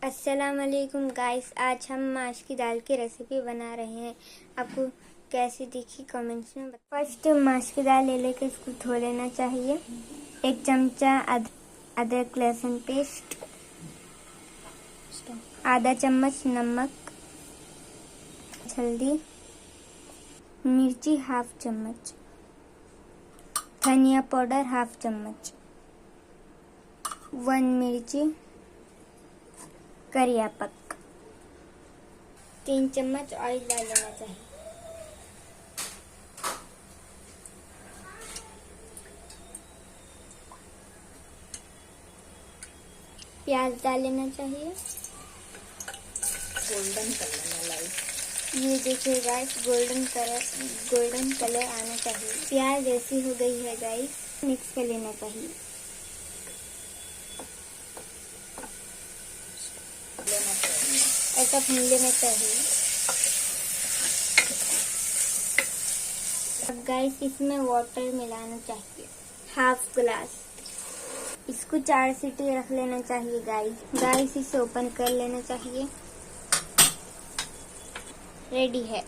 अस्सलाम वालेकुम गाइस, आज हम माश की दाल की रेसिपी बना रहे हैं। आपको कैसी दिखी कमेंट्स में फर्स्ट माश की दाल ले लेकर इसको धो लेना चाहिए। 1 चमचा अदरक लहसुन पेस्ट, आधा चम्मच नमक, हल्दी, मिर्ची हाफ चम्मच, धनिया पाउडर हाफ चम्मच, 1 मिर्ची, करिया पक, 3 चम्मच ऑयल डाल लेना चाहिए। प्याज डाल लेना चाहिए। गोल्डन कलर लाइट, ये देखिए गाइस, गोल्डन कलर आना चाहिए। प्याज ऐसी हो गई है गाइस, मिक्स कर लेना चाहिए। ऐसा भून लेना चाहिए। अब गाइस इसमें वाटर मिलाना चाहिए, हाफ ग्लास। इसको 4 सीटी रख लेना चाहिए गाइस इसे ओपन कर लेना चाहिए। रेडी है।